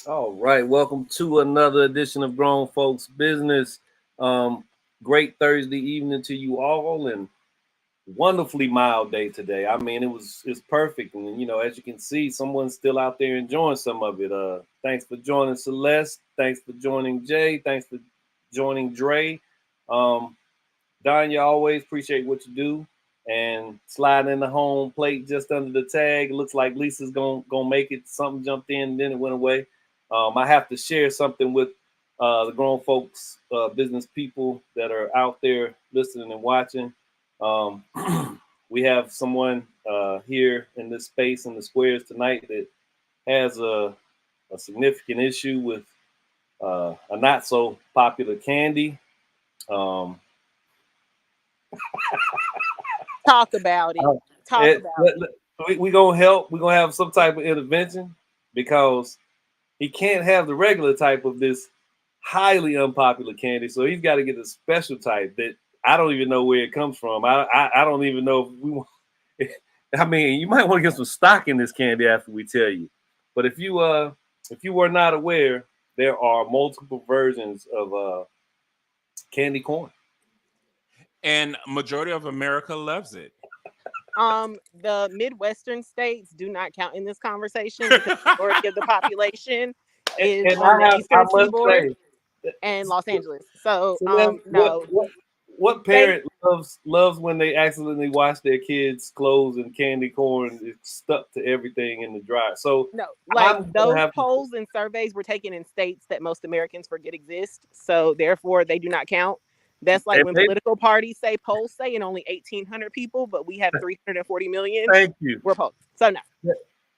All right, welcome to another edition of Grown Folks Business. Great Thursday evening to you all, and wonderfully mild day today. I mean, it's perfect, and as you can see, someone's still out there enjoying some of it. Thanks for joining Celeste. Thanks for joining Jay. Thanks for joining Dre. Um, Don, you always appreciate what you do, and sliding in the home plate just under the tag. It looks like Lisa's gonna make it. Something jumped in, and then it went away. I have to share something with the grown folks, business people that are out there listening and watching. Um, we have someone here in this space in the squares tonight that has a significant issue with a not so popular candy. Um, Talk about it. Talk it, about it. we gonna help. We're gonna have some type of intervention because he can't have the regular type of this highly unpopular candy. So he's got to get a special type that I don't even know where it comes from. I don't even know if we want. I mean, you might want to get some stock in this candy after we tell you. But if you were not aware, there are multiple versions of candy corn. And majority of America loves it. The Midwestern states do not count in this conversation because the majority of the population is And on the I Eastern must Seaboard say, and Los Angeles. So, then no. what parent loves when they accidentally wash their kids' clothes and candy corn is stuck to everything in the dryer? So No, like those polls and surveys were taken in states that most Americans forget exist. So therefore, they do not count. That's like when political parties say polls say and only 1,800 people, but we have 340 million. Thank you. We're polls. So no.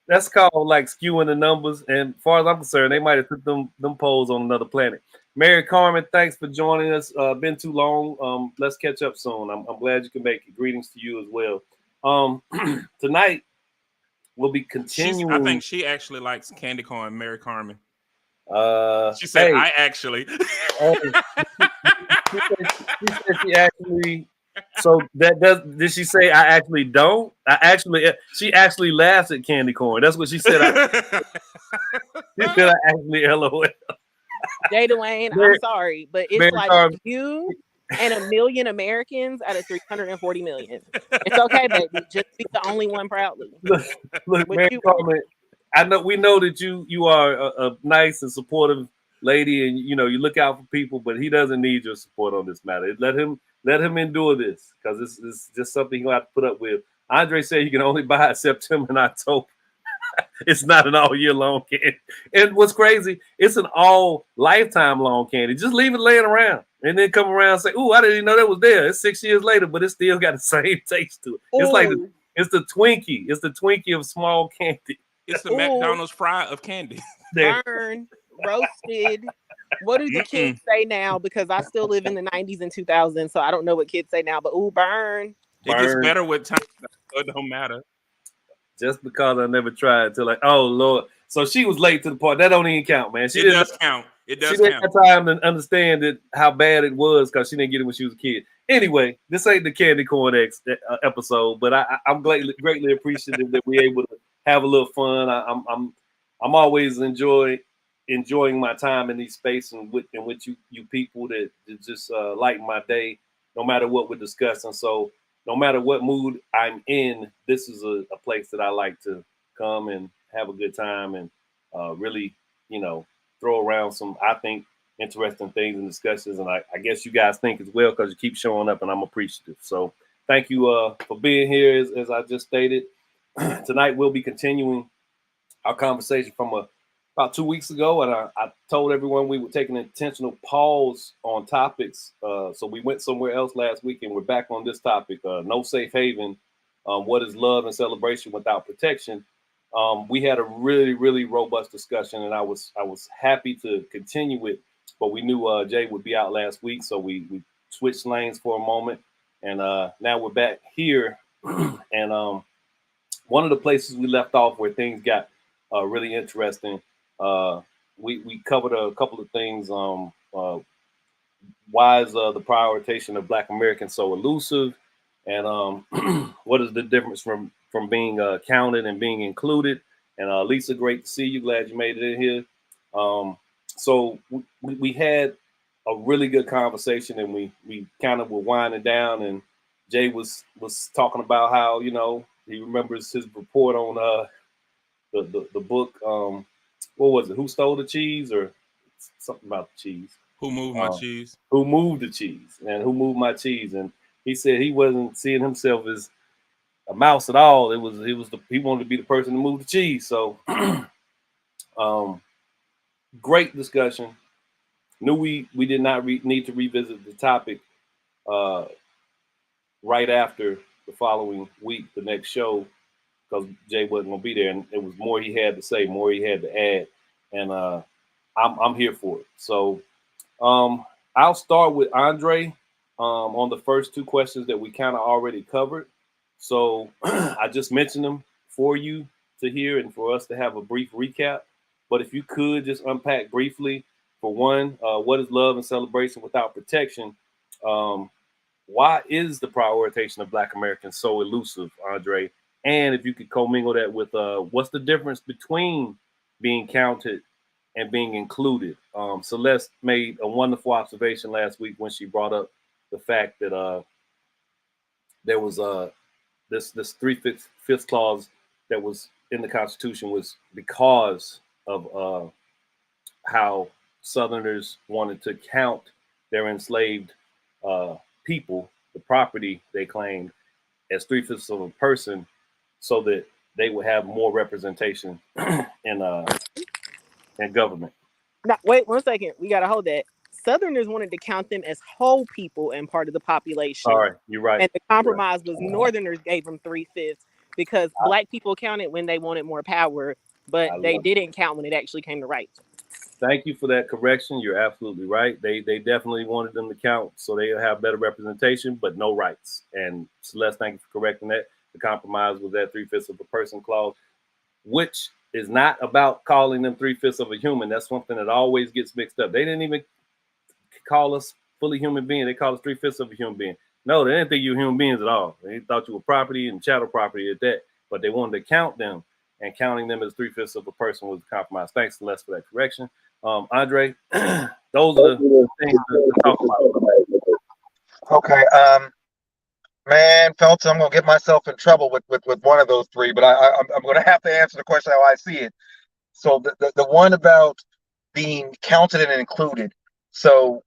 That's called like skewing the numbers. And as far as I'm concerned, they might have put them polls on another planet. Mary Carmen, thanks for joining us. Been too long. Let's catch up soon. I'm glad you can make it. Greetings to you as well. Tonight we'll be continuing. I think she actually likes candy corn, Mary Carmen. She said, hey, I actually. She said she actually. So did she say I actually don't? She actually laughs at candy corn. That's what she said. She said I actually LOL. Jay Dwayne, I'm sorry, but it's like you and a million Americans out of 340 million. It's okay, baby. Just be the only one proudly. Look, Mary Carmen, we know that you are a nice and supportive lady, and you look out for people, but he doesn't need your support on this matter. Let him endure this because it's just something he'll have to put up with. Andre said you can only buy it September and October. It's not an all year long candy. And what's crazy, it's an all lifetime long candy. Just leave it laying around and then come around and say, "Ooh, I didn't even know that was there." It's 6 years later, but it still got the same taste to it. Ooh. It's like it's the Twinkie. It's the Twinkie of small candy. It's the McDonald's fry of candy. Burn, roasted. What do the kids say now? Because I still live in the 90s and 2000s, so I don't know what kids say now. But burn. It gets better with time. So it don't matter. Just because I never tried to oh Lord. So she was late to the party. That don't even count, man. It does count. It does count. She didn't have time to understand how bad it was because she didn't get it when she was a kid. Anyway, this ain't the candy corn episode, but I'm greatly appreciative that we're able to have a little fun. I'm always enjoying my time in these spaces and with you people that just lighten my day, no matter what we're discussing. So no matter what mood I'm in, this is a place that I like to come and have a good time and really, throw around some, I think, interesting things and discussions. And I guess you guys think as well because you keep showing up and I'm appreciative. So thank you for being here, as I just stated. Tonight we'll be continuing our conversation from about 2 weeks ago, and I told everyone we would take an intentional pause on topics. So we went somewhere else last week, and we're back on this topic: no safe haven. What is love and celebration without protection? We had a really, really robust discussion, and I was happy to continue it. But we knew Jay would be out last week, so we switched lanes for a moment, and now we're back here. And one of the places we left off where things got really interesting. We covered a couple of things. Why is the prioritization of Black Americans so elusive? And what is the difference from being counted and being included? And Lisa, great to see you. Glad you made it in here. So we had a really good conversation, and we kind of were winding down, and Jay was talking about how, you know, he remembers his report on the book. What was it? Who Stole the Cheese, or something about the cheese? Who moved my cheese? Who moved the cheese, and who moved my cheese? And he said he wasn't seeing himself as a mouse at all. He wanted to be the person to move the cheese. So, great discussion. Knew we did not need to revisit the topic right after the following week, the next show, because Jay wasn't going to be there, and it was more he had to say, more he had to add, and I'm here for it. So I'll start with Andre on the first two questions that we kind of already covered. So I just mentioned them for you to hear and for us to have a brief recap. But if you could just unpack briefly, for one, what is love and celebration without protection? Why is the prioritization of Black Americans so elusive, Andre? And if you could commingle that with what's the difference between being counted and being included? Celeste made a wonderful observation last week when she brought up the fact that there was this 3/5 clause that was in the Constitution was because of how Southerners wanted to count their enslaved people, the property they claimed, as 3/5 of a person, so that they would have more representation in government. Now, wait 1 second. We gotta hold that. Southerners wanted to count them as whole people and part of the population. All right, you're right. And the compromise was Northerners gave them 3/5 because Black people counted when they wanted more power, but they didn't count when it actually came to rights. Thank you for that correction. You're absolutely right. They definitely wanted them to count so they have better representation, but no rights. And Celeste, thank you for correcting that. The compromise was that 3/5 of a person clause, which is not about calling them 3/5 of a human. That's something that always gets mixed up. They didn't even call us fully human being. They called us 3/5 of a human being. No, they didn't think you were human beings at all. They thought you were property and chattel property at that, but they wanted to count them, and counting them as 3/5 of a person was a compromise. Thanks, Celeste, for that correction. Andre, those are the things to talk about. Okay, man, Felton, I'm gonna get myself in trouble with one of those three, but I'm gonna have to answer the question how I see it. So the one about being counted and included. So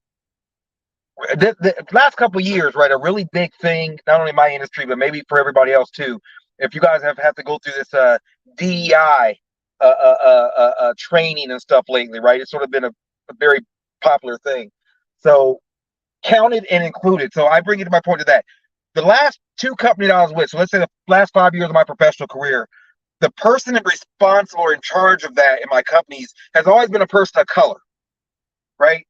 the last couple of years, right, a really big thing, not only in my industry but maybe for everybody else too. If you guys have had to go through this DEI training and stuff lately, right? It's sort of been a very popular thing. So counted and included. So I bring it to my point to that. The last two companies I was with, so let's say the last 5 years of my professional career, the person responsible or in charge of that in my companies has always been a person of color, right?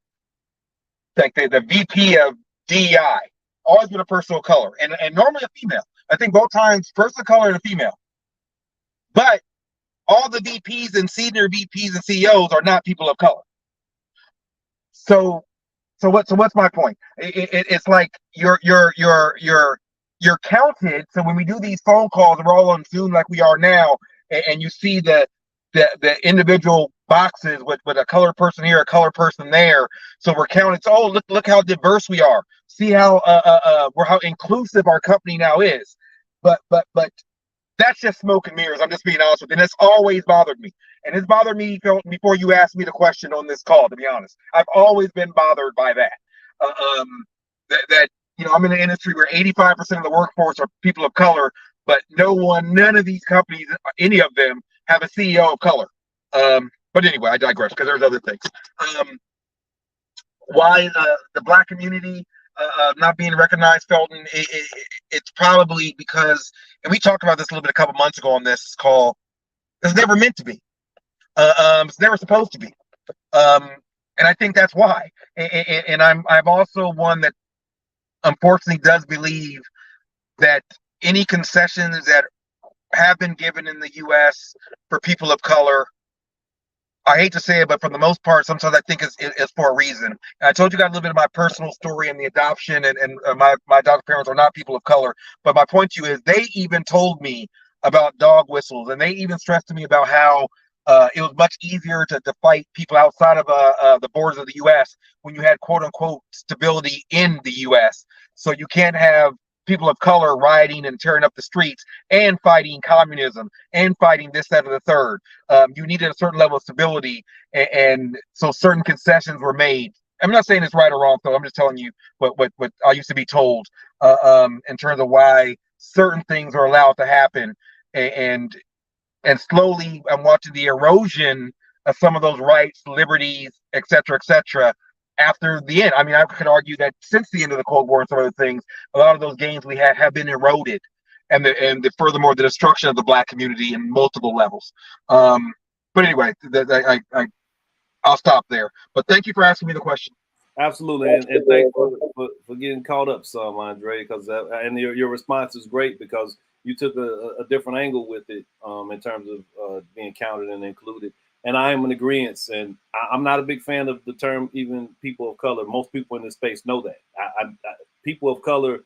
Like the VP of DEI, always been a person of color, and normally a female. I think both times, person of color and a female. But all the VPs and senior VPs and CEOs are not people of color. So what's my point? It's like you're counted. So when we do these phone calls, we're all on Zoom like we are now, and you see the individual boxes with a color person here, a color person there. So we're counted. So look how diverse we are. See how how inclusive our company now is. But that's just smoke and mirrors. I'm just being honest with you. And it's always bothered me. And it's bothered me before you asked me the question on this call, to be honest. I've always been bothered by that. That you know, I'm in an industry where 85% of the workforce are people of color, but none of these companies, any of them, have a CEO of color. But anyway, I digress because there's other things. Why the Black community not being recognized, Felton? It's probably because, and we talked about this a little bit a couple months ago on this call. It's never meant to be. It's never supposed to be. And I think that's why. And I'm also one that unfortunately does believe that any concessions that have been given in the U.S. for people of color, I hate to say it, but for the most part, sometimes I think it's for a reason. And I told you guys a little bit of my personal story and the adoption, and my adopted parents are not people of color. But my point to you is they even told me about dog whistles, and they even stressed to me about how It was much easier to fight people outside of the borders of the U.S. when you had quote unquote stability in the U.S. So you can't have people of color rioting and tearing up the streets and fighting communism and fighting this, that, or the third. You needed a certain level of stability, and so certain concessions were made. I'm not saying it's right or wrong, though. I'm just telling you what I used to be told in terms of why certain things are allowed to happen, and slowly I'm watching the erosion of some of those rights, liberties, et cetera, after the end. I mean, I could argue that since the end of the Cold War and some other things, a lot of those gains we had have been eroded, and furthermore the destruction of the Black community in multiple levels. But anyway, I'll stop there. But thank you for asking me the question. Absolutely, and thanks for getting caught up some, Andre, because and your response is great because you took a different angle with it in terms of being counted and included. And I am in agreement, and I'm not a big fan of the term even people of color. Most people in this space know that. People of color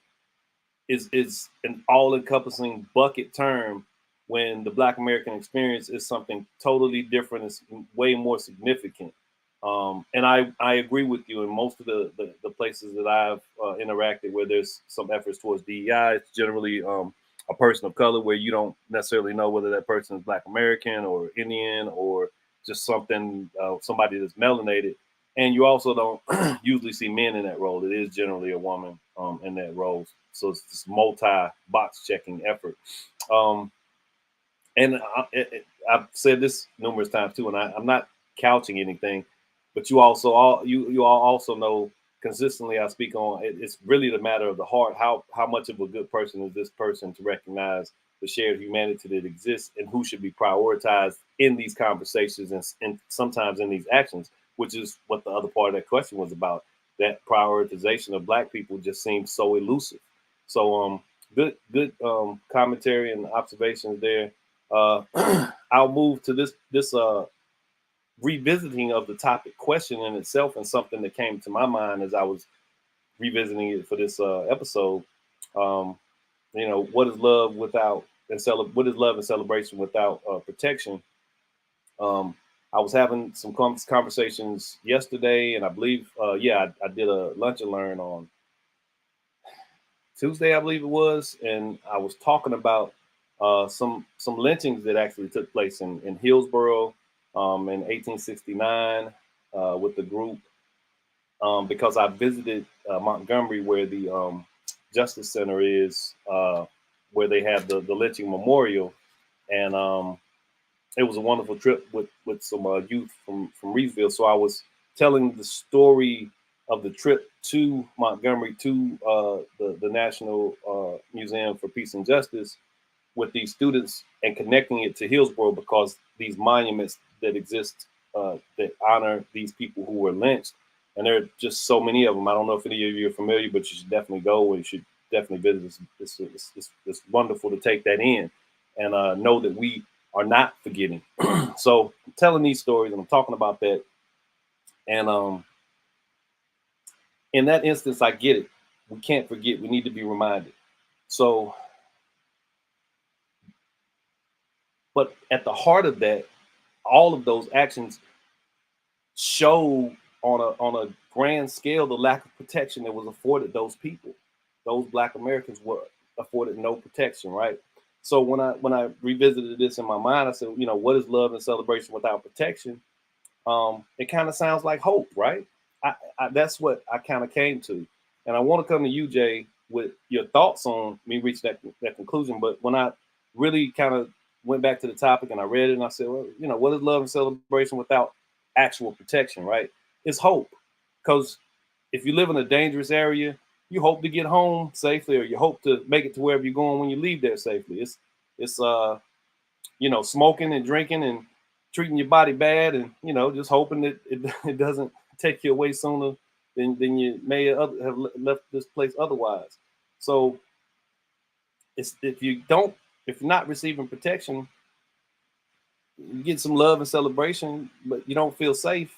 is an all-encompassing bucket term when the Black American experience is something totally different. It's way more significant. And I agree with you. In most of the places that I've interacted where there's some efforts towards DEI, it's generally a person of color where you don't necessarily know whether that person is Black American or Indian or just somebody that's melanated. And you also don't usually see men in that role. It is generally a woman in that role. So it's this multi-box checking effort. And I've said this numerous times too, and I'm not couching anything, but you all also know consistently I speak on it's really the matter of the heart. How much of a good person is this person to recognize the shared humanity that exists and who should be prioritized in these conversations and sometimes in these actions, which is what the other part of that question was about. That prioritization of Black people just seems so elusive. So good commentary and observations there. I'll move to this revisiting of the topic question in itself, and something that came to my mind as I was revisiting it for this episode. What is love what is love and celebration without protection? I was having some conversations yesterday, and I believe, I did a lunch and learn on Tuesday, I believe it was, and I was talking about some lynchings that actually took place in Hillsborough in 1869 with the group, because I visited Montgomery, where the Justice Center is, where they have the lynching memorial, and it was a wonderful trip with some youth from Reedsville. So I was telling the story of the trip to Montgomery to the National Museum for Peace and Justice with these students and connecting it to Hillsborough, because these monuments that exist that honor these people who were lynched, and there are just so many of them. I don't know if any of you are familiar, but you should definitely go and you should definitely visit. It's wonderful to take that in and know that we are not forgetting. So I'm telling these stories and I'm talking about that. And in that instance, I get it. We can't forget. We need to be reminded. So, but at the heart of that, all of those actions show on a grand scale the lack of protection that was afforded those people. Those Black Americans were afforded no protection, right? So when I revisited this in my mind, I said, what is love and celebration without protection? It kind of sounds like hope, right? That's what I kind of came to. And I want to come to you, Jay, with your thoughts on me reaching that conclusion. But when I really kind of went back to the topic and I read it and I said, well, what is love and celebration without actual protection, right? It's hope. Because if you live in a dangerous area, you hope to get home safely, or you hope to make it to wherever you're going when you leave there safely. It's smoking and drinking and treating your body bad, and just hoping that it doesn't take you away sooner than you may have left this place otherwise. So if you're not receiving protection, you get some love and celebration, but you don't feel safe.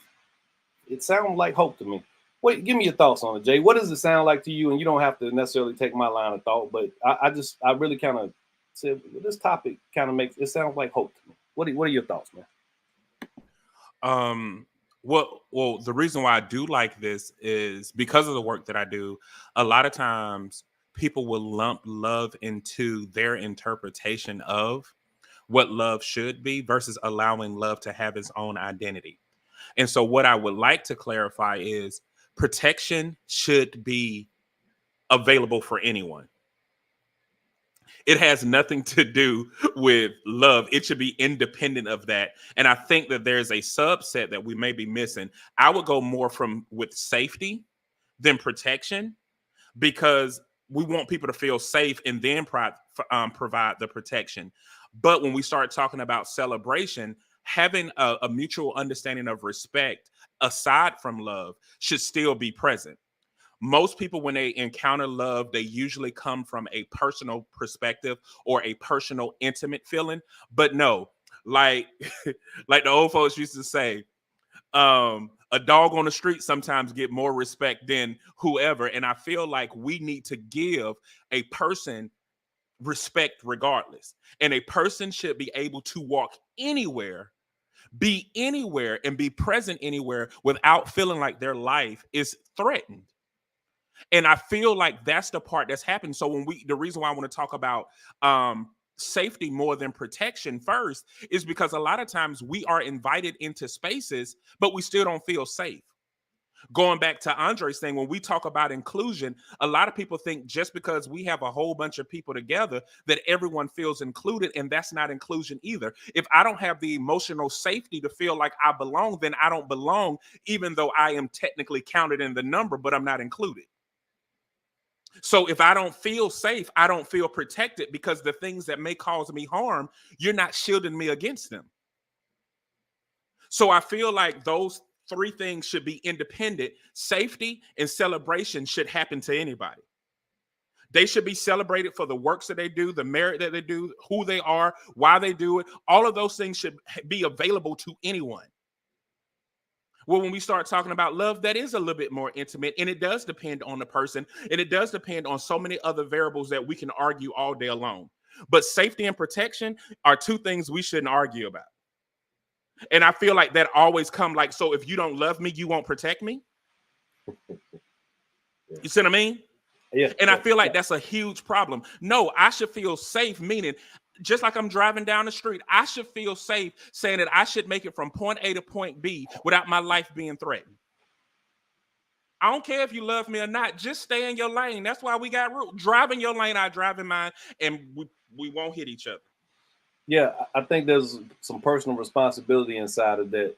It sounds like hope to me. Wait, give me your thoughts on it, Jay. What does it sound like to you? And you don't have to necessarily take my line of thought, but I really kind of said this topic kind of makes it sounds like hope to me. What are your thoughts, man? Well, the reason why I do like this is because of the work that I do. A lot of times people will lump love into their interpretation of what love should be versus allowing love to have its own identity. And so what I would like to clarify is protection should be available for anyone. It has nothing to do with love. It should be independent of that. And I think that there's a subset that we may be missing. I would go more with safety than protection, because we want people to feel safe and then provide the protection. But when we start talking about celebration, having a mutual understanding of respect aside from love should still be present. Most people, when they encounter love, they usually come from a personal perspective or a personal, intimate feeling. But no, like like the old folks used to say, a dog on the street sometimes get more respect than whoever. And I feel like we need to give a person respect regardless. And a person should be able to walk anywhere, be anywhere, and be present anywhere without feeling like their life is threatened. And I feel like that's the part that's happened. So the reason why I want to talk about safety more than protection first is because a lot of times we are invited into spaces, but we still don't feel safe. Going back to Andre's thing, when we talk about inclusion, a lot of people think just because we have a whole bunch of people together that everyone feels included, and that's not inclusion either. If I don't have the emotional safety to feel like I belong, then I don't belong, even though I am technically counted in the number, but I'm not included. So if I don't feel safe, I don't feel protected, because the things that may cause me harm, you're not shielding me against them. So I feel like those three things should be independent. Safety and celebration should happen to anybody. They should be celebrated for the works that they do, the merit that they do, who they are, why they do it. All of those things should be available to anyone. Well, when we start talking about love, that is a little bit more intimate, and it does depend on the person, and it does depend on so many other variables that we can argue all day long. But safety and protection are two things we shouldn't argue about. And I feel like that always come like, so if you don't love me, you won't protect me. You see what I mean? Yeah. And I feel like that's a huge problem. No, I should feel safe, meaning just like I'm driving down the street, I should feel safe saying that I should make it from point A to point B without my life being threatened. I don't care if you love me or not. Just stay in your lane. That's why we got rules. Drive in your lane, I drive in mine, and we won't hit each other. Yeah, I think there's some personal responsibility inside of that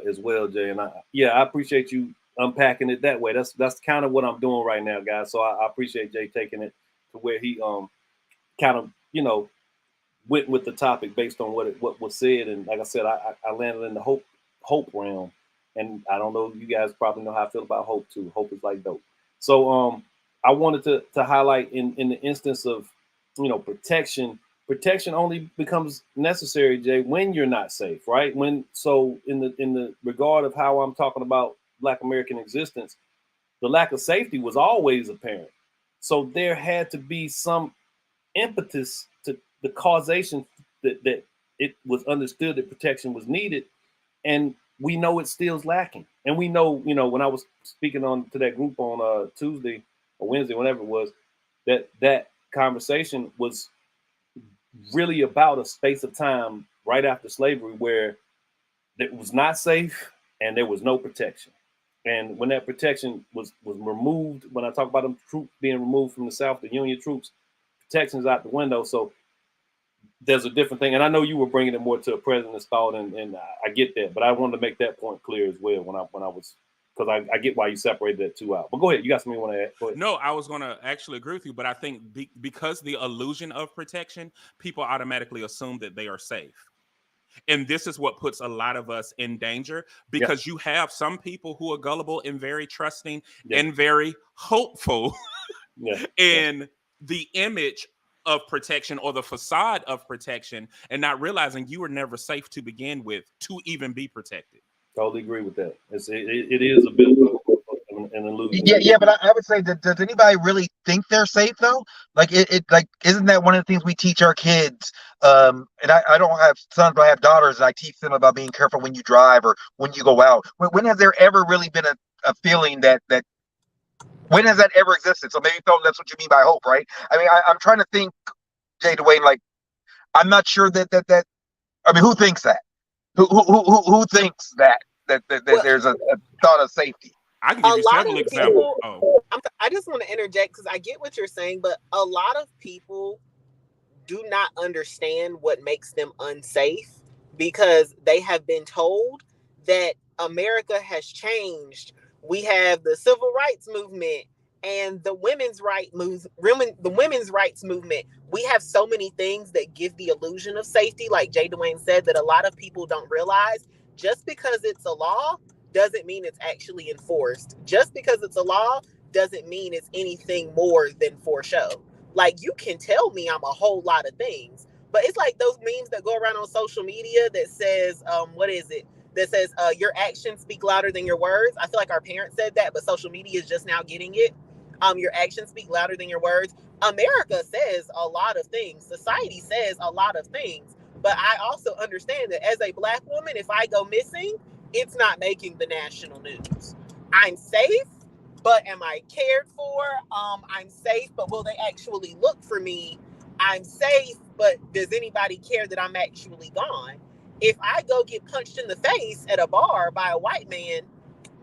as well, Jay. And I appreciate you unpacking it that way. That's kind of what I'm doing right now, guys. So I appreciate Jay taking it to where he kind of went with the topic based on what was said. And like I said, I landed in the hope realm. And I don't know, you guys probably know how I feel about hope too. Hope is like dope. So I wanted to highlight in the instance of protection. Protection only becomes necessary, Jay, when you're not safe, right? In the regard of how I'm talking about Black American existence, the lack of safety was always apparent. So there had to be some impetus to the causation that it was understood that protection was needed, and we know it still's lacking. And we know, when I was speaking to that group on Tuesday or Wednesday, whenever it was, that conversation was really about a space of time right after slavery where it was not safe and there was no protection. And when that protection was removed, when I talk about them troops being removed from the South, the Union troops, protection's out the window. So there's a different thing. And I know you were bringing it more to a president's thought, and I get that, but I wanted to make that point clear as well when I was, because I get why you separated that two out. But go ahead, you got something you want to add? Go ahead. No, I was going to actually agree with you, but I think because the illusion of protection, people automatically assume that they are safe. And this is what puts a lot of us in danger, because you have some people who are gullible and very trusting and very hopeful in the image of protection or the facade of protection, and not realizing you were never safe to begin with to even be protected. Totally agree with that. It is a bit of losing. Yeah, but I would say that, does anybody really think they're safe though? Like like, isn't that one of the things we teach our kids? And I don't have sons, but I have daughters, and I teach them about being careful when you drive or when you go out. When has there ever really been a feeling that when has that ever existed? So maybe Felton, that's what you mean by hope, right? I mean, I'm trying to think, Jay Dwayne, like, I'm not sure that I mean, who thinks that? Who thinks that there's a thought of safety? I can give you several examples. I just want to interject because I get what you're saying, but a lot of people do not understand what makes them unsafe because they have been told that America has changed. We have the civil rights movement and the women's rights movement. We have so many things that give the illusion of safety, like Jay Dwayne said, that a lot of people don't realize. Just because it's a law doesn't mean it's actually enforced. Just because it's a law doesn't mean it's anything more than for show. Like, you can tell me I'm a whole lot of things, but it's like those memes that go around on social media that says, what is it? That says, your actions speak louder than your words. I feel like our parents said that, but social media is just now getting it. Your actions speak louder than your words. America says a lot of things. Society says a lot of things. But I also understand that as a Black woman, if I go missing, it's not making the national news. I'm safe, but am I cared for? I'm safe, but will they actually look for me? I'm safe, but does anybody care that I'm actually gone? If I go get punched in the face at a bar by a white man,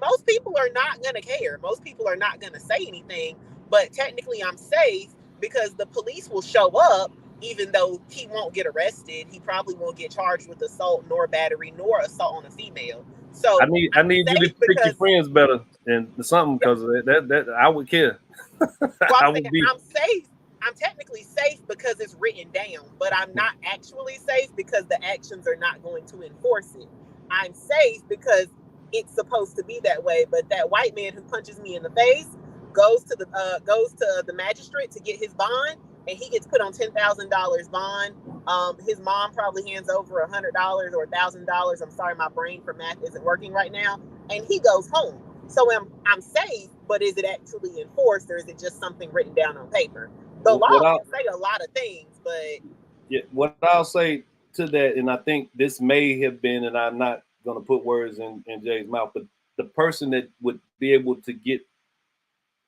most people are not going to care. Most people are not going to say anything, but technically I'm safe because the police will show up even though he won't get arrested. He probably won't get charged with assault nor battery nor assault on a female. So I need you to pick your friends better and something, because that I would care. Well, I'm saying I'm safe. I'm technically safe because it's written down, but I'm not actually safe because the actions are not going to enforce it. I'm safe because it's supposed to be that way, but that white man who punches me in the face goes to the magistrate to get his bond, and he gets put on $10,000 bond. His mom probably hands over $100 or $1,000. I'm sorry, my brain for math isn't working right now, and he goes home. So I'm safe, but is it actually enforced, or is it just something written down on paper? The law can say a lot of things, but yeah, what I'll say to that, and I think this may have been, and I'm not going to put words in Jay's mouth, but the person that would be able to get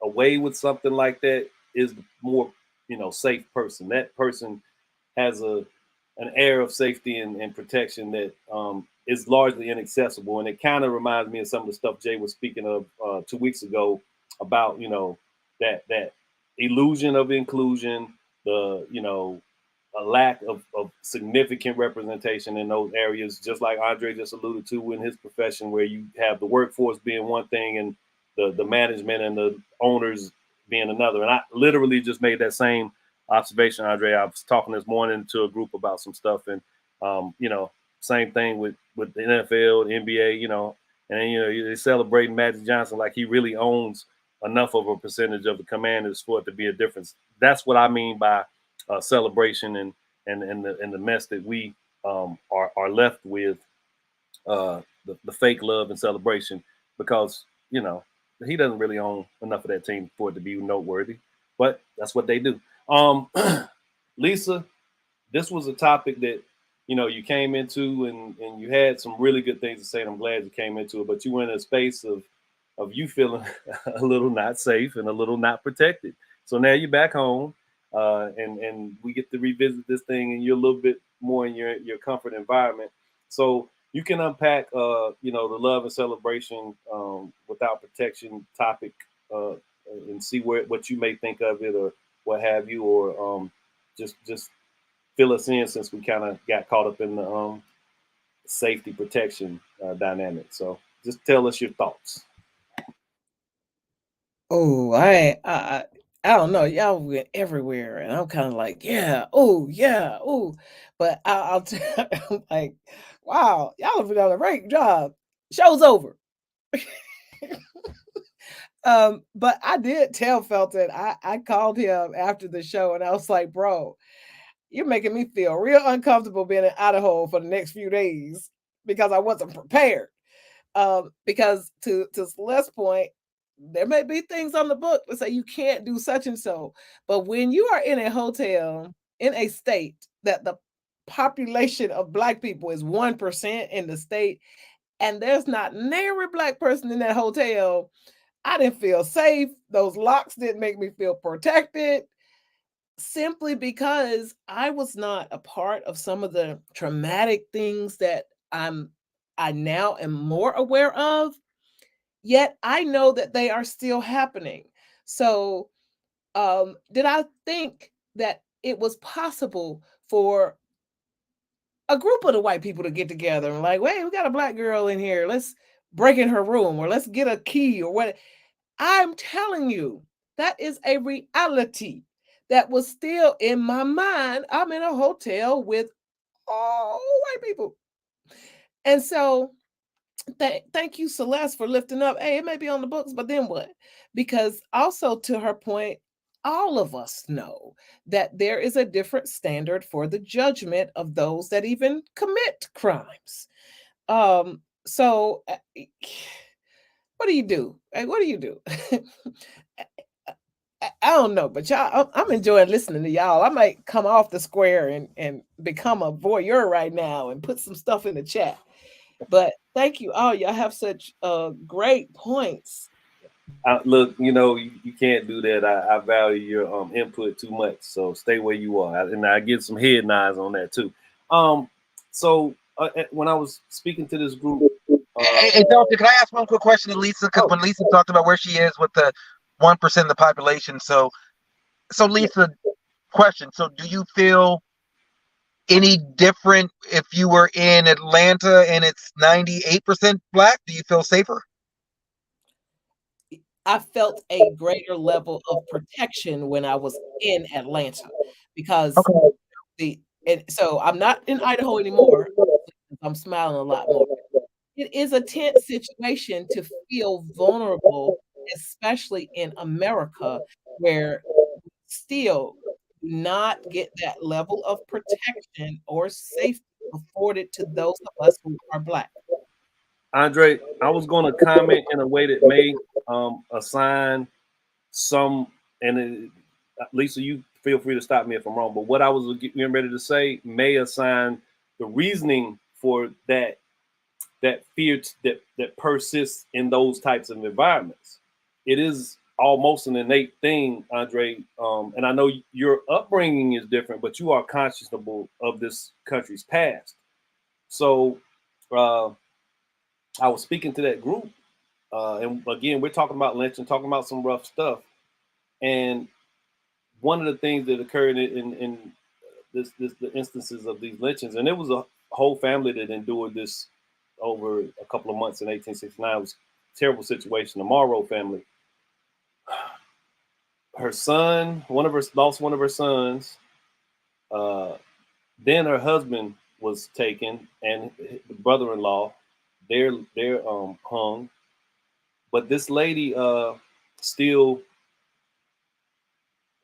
away with something like that is the more, safe person. That person has an air of safety and protection that is largely inaccessible. And it kind of reminds me of some of the stuff Jay was speaking of 2 weeks ago about, that illusion of inclusion, a lack of significant representation in those areas, just like Andre just alluded to in his profession, where you have the workforce being one thing and the management and the owners being another. And I literally just made that same observation, Andre. I was talking this morning to a group about some stuff, and same thing with the NFL, the NBA, and then, they celebrating Magic Johnson like he really owns enough of a percentage of the Commanders for it to be a difference. That's what I mean by celebration and the mess that we are left with, the fake love and celebration, because he doesn't really own enough of that team for it to be noteworthy, but that's what they do. Lisa, this was a topic that you came into, and you had some really good things to say, and I'm glad you came into it, but you were in a space of you feeling a little not safe and a little not protected. So now you're back home, and we get to revisit this thing, and you're a little bit more in your comfort environment. So you can unpack, the love and celebration without protection topic, and see what you may think of it, or what have you, or just fill us in, since we kind of got caught up in the safety protection dynamic. So just tell us your thoughts. Oh, I don't know. Y'all went everywhere, and I'm kind of like, yeah, oh, but I'll I'm like, wow, y'all have done a great job. Show's over. But I did tell Felton, I called him after the show, and I was like, bro, you're making me feel real uncomfortable being in Idaho for the next few days because I wasn't prepared. Because to Celeste's point, there may be things on the book that say you can't do such and so. But when you are in a hotel in a state that the population of Black people is 1% in the state, and there's not nary Black person in that hotel, I didn't feel safe. Those locks didn't make me feel protected, simply because I was not a part of some of the traumatic things that I now am more aware of. Yet I know that they are still happening. So did I think that it was possible for a group of the white people to get together and like, wait, we got a Black girl in here, let's break in her room, or let's get a key, or what? I'm telling you, that is a reality that was still in my mind. I'm in a hotel with all white people. And so thank you, Celeste, for lifting up. Hey, it may be on the books, but then what? Because also, to her point, all of us know that there is a different standard for the judgment of those that even commit crimes. So what do you do? What do you do? I don't know, but y'all, I'm enjoying listening to y'all. I might come off the square and become a voyeur right now and put some stuff in the chat. But thank you all. Y'all have such great points. Look, you can't do that. I value your input too much, so stay where you are. And I get some head nods on that too. So when I was speaking to this group, hey, Doctor, can I ask one quick question to Lisa? Because when Lisa talked about where she is with the 1% of the population, so Lisa, question: so do you feel any different if you were in Atlanta and it's 98% Black? Do you feel safer? I felt a greater level of protection when I was in Atlanta, because so I'm not in Idaho anymore. I'm smiling a lot more. It is a tense situation to feel vulnerable, especially in America, where we still do not get that level of protection or safety afforded to those of us who are Black. Andre, I was going to comment in a way that may assign some, and Lisa, you feel free to stop me if I'm wrong, but what I was getting ready to say may assign the reasoning for that fear that persists in those types of environments. It is almost an innate thing, Andre, and I know your upbringing is different, but you are conscious of this country's past. So I was speaking to that group, and again, we're talking about lynching, talking about some rough stuff. And one of the things that occurred in the instances of these lynchings, and it was a whole family that endured this over a couple of months in 1869. It was a terrible situation. The Morrow family. Her son, lost one of her sons. Then her husband was taken, and the brother-in-law. They're hung. But this lady still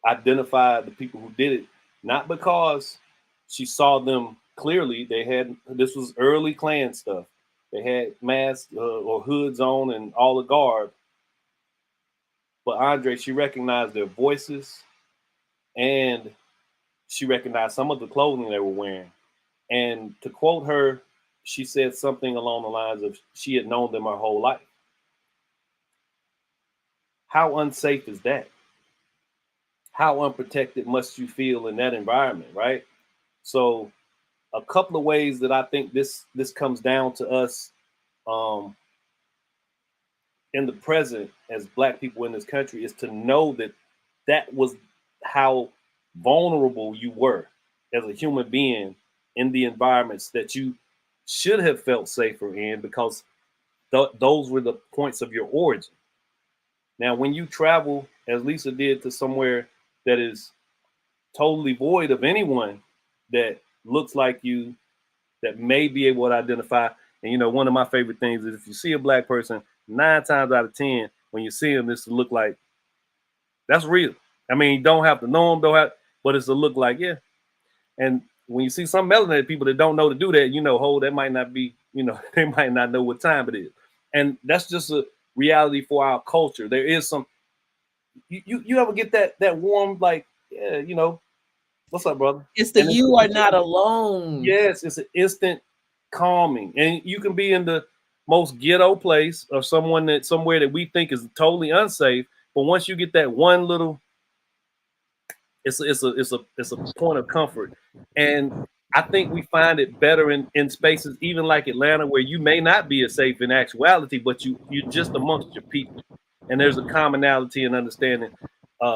identified the people who did it, not because she saw them clearly. This was early Klan stuff. They had masks or hoods on and all the garb. But Andre, she recognized their voices, and she recognized some of the clothing they were wearing. And to quote her, she said something along the lines of she had known them her whole life. How unsafe is that? How unprotected must you feel in that environment, right? So a couple of ways that I think this comes down to us in the present as Black people in this country is to know that was how vulnerable you were as a human being in the environments that you should have felt safer in, because those were the points of your origin. Now, when you travel, as Lisa did, to somewhere that is totally void of anyone that looks like you, that may be able to identify. And one of my favorite things is if you see a Black person, 9 times out of 10, when you see them, this to look like that's real. I mean, you don't have to know them, but it's a look like, yeah. And when you see some melanated people that don't know to do that, that might not be, they might not know what time it is. And that's just reality for our culture. There is some. You ever get that warm, like, yeah, you know, what's up, brother? It's the you are not alone. Yes, it's an instant calming, and you can be in the most ghetto place or somewhere that we think is totally unsafe, but once you get that one little, it's a point of comfort, and I think we find it better in spaces even like Atlanta, where you may not be as safe in actuality, but you're just amongst your people, and there's a commonality in understanding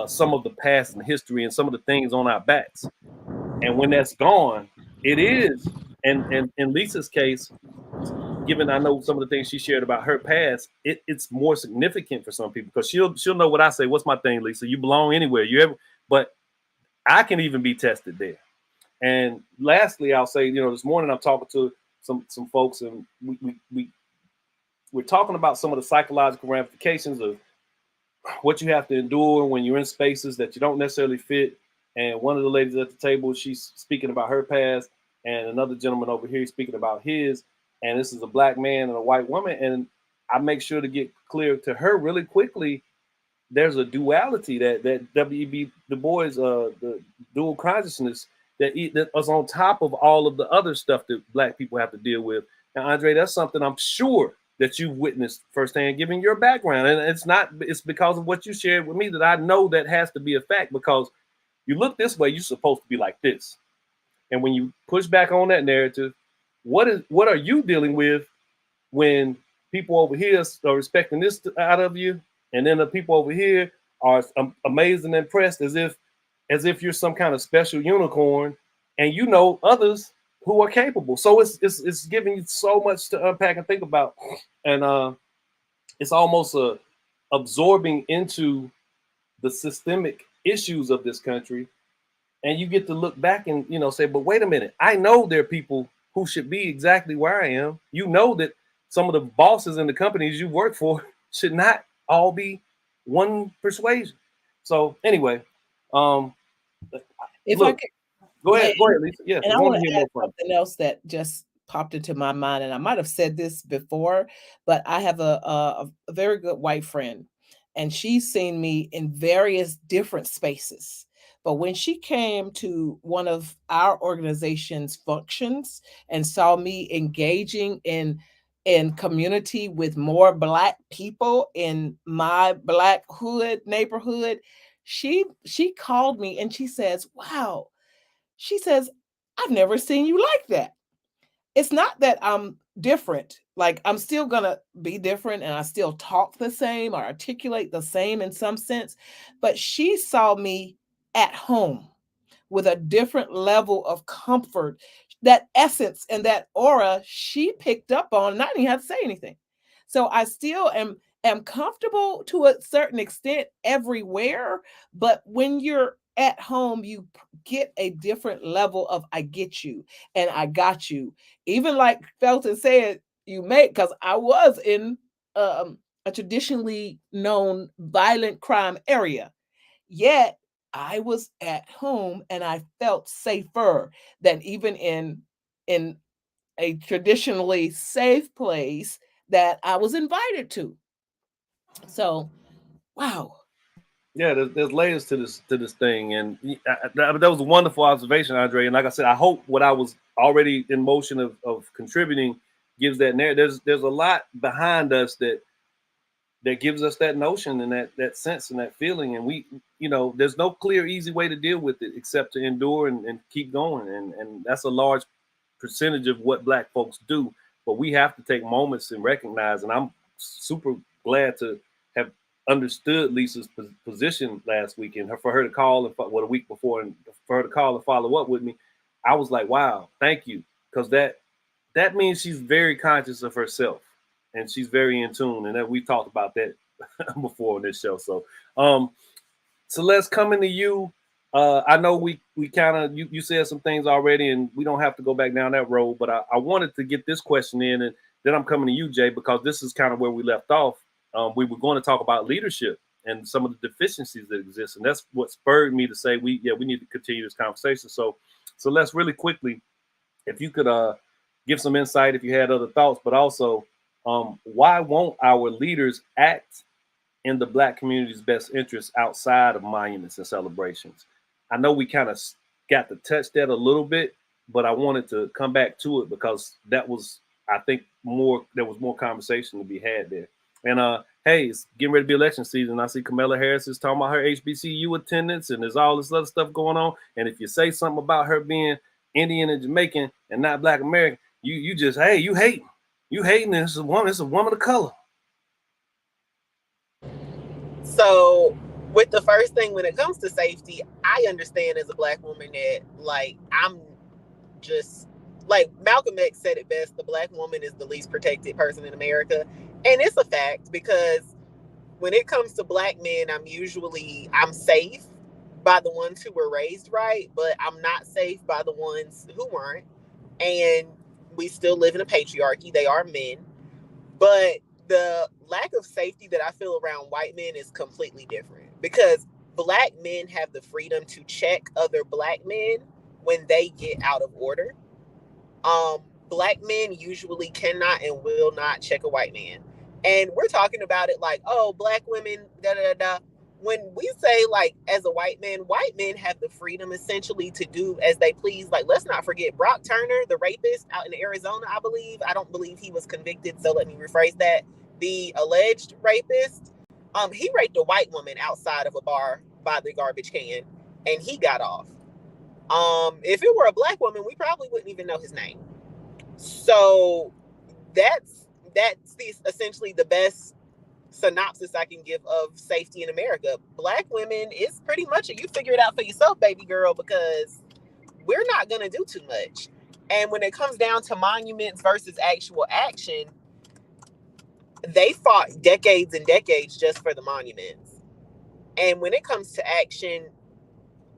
some of the past and history and some of the things on our backs. And when that's gone, it is, and in Lisa's case, given I know some of the things she shared about her past, it's more significant for some people because she'll know what I say. What's my thing, Lisa? You belong anywhere. But I can even be tested there. And lastly, I'll say, you know, this morning I'm talking to some folks, and we're talking about some of the psychological ramifications of what you have to endure when you're in spaces that you don't necessarily fit. And one of the ladies at the table, she's speaking about her past, and another gentleman over here speaking about his. And this is a black man and a white woman. And I make sure to get clear to her really quickly. There's a duality that W.E.B. Du Bois, the dual consciousness that is on top of all of the other stuff that black people have to deal with. Now, Andre, that's something I'm sure that you've witnessed firsthand, given your background. And it's because of what you shared with me that I know that has to be a fact, because you look this way, you're supposed to be like this. And when you push back on that narrative, what are you dealing with when people over here are respecting this out of you, and then the people over here are amazed and impressed as if you're some kind of special unicorn, and you know others who are capable. So it's giving you so much to unpack and think about, and it's almost absorbing into the systemic issues of this country, and you get to look back and say, but wait a minute, I know there are people who should be exactly where I am. You know that some of the bosses in the companies you work for should not all be one persuasion. So anyway, if look, I could, go ahead, Lisa. Yes, and I want to hear something else that just popped into my mind, and I might have said this before, but I have a very good white friend, and she's seen me in various different spaces. But when she came to one of our organization's functions and saw me engaging in community with more Black people in my Black neighborhood, she called me and she says, wow, she says, I've never seen you like that. It's not that I'm different. Like, I'm still going to be different and I still talk the same or articulate the same in some sense. But she saw me at home with a different level of comfort. That essence and that aura she picked up on, and I didn't have to say anything. So I still am comfortable to a certain extent everywhere. But when you're at home, you get a different level of I get you and I got you. Even like Felton said, because I was in a traditionally known violent crime area, yet I was at home and I felt safer than even in a traditionally safe place that I was invited to. So, wow. Yeah, there's layers to this thing, and that was a wonderful observation, Andre. And like I said, I hope what I was already in motion of contributing gives that narrative. There's a lot behind us that gives us that notion and that sense and that feeling, and we, there's no clear, easy way to deal with it except to endure and keep going, and that's a large percentage of what Black folks do. But we have to take moments and recognize, and I'm super glad to have understood Lisa's position last weekend. For her to call and a week before, and for her to call and follow up with me, I was like, wow, thank you, because that means she's very conscious of herself and she's very in tune, and that we talked about that before on this show. So, Celeste, coming to you. I know we kind of you said some things already, and we don't have to go back down that road. But I wanted to get this question in, and then I'm coming to you, Jay, because this is kind of where we left off. We were going to talk about leadership and some of the deficiencies that exist, and that's what spurred me to say we need to continue this conversation. So let's really quickly, if you could give some insight if you had other thoughts, but also Why won't our leaders act in the Black community's best interest outside of monuments and celebrations? I know we kind of got to touch that a little bit, but I wanted to come back to it because that was, I think, there was more conversation to be had there. And hey, it's getting ready to be election season. I see Kamala Harris is talking about her HBCU attendance, and there's all this other stuff going on. And if you say something about her being Indian and Jamaican and not Black American, you just, hey, you hating. You hating this. It's a woman of color. So with the first thing, when it comes to safety, I understand as a Black woman that, like, I'm just, like, Malcolm X said it best, the Black woman is the least protected person in America. And it's a fact, because when it comes to Black men, I'm safe by the ones who were raised right, but I'm not safe by the ones who weren't. And we still live in a patriarchy. They are men. But the lack of safety that I feel around white men is completely different, because Black men have the freedom to check other Black men when they get out of order. Black men usually cannot and will not check a white man. And we're talking about it like, oh, Black women, da da da. When we say, like, as a white men have the freedom essentially to do as they please. Like, let's not forget Brock Turner, the rapist out in Arizona, I believe. I don't believe he was convicted, so let me rephrase that. The alleged rapist, he raped a white woman outside of a bar by the garbage can, and he got off. If it were a Black woman, we probably wouldn't even know his name. So that's essentially the best synopsis I can give of safety in America. Black women is pretty much you figure it out for yourself, baby girl, because we're not going to do too much. And when it comes down to monuments versus actual action, they fought decades and decades just for the monuments. And when it comes to action,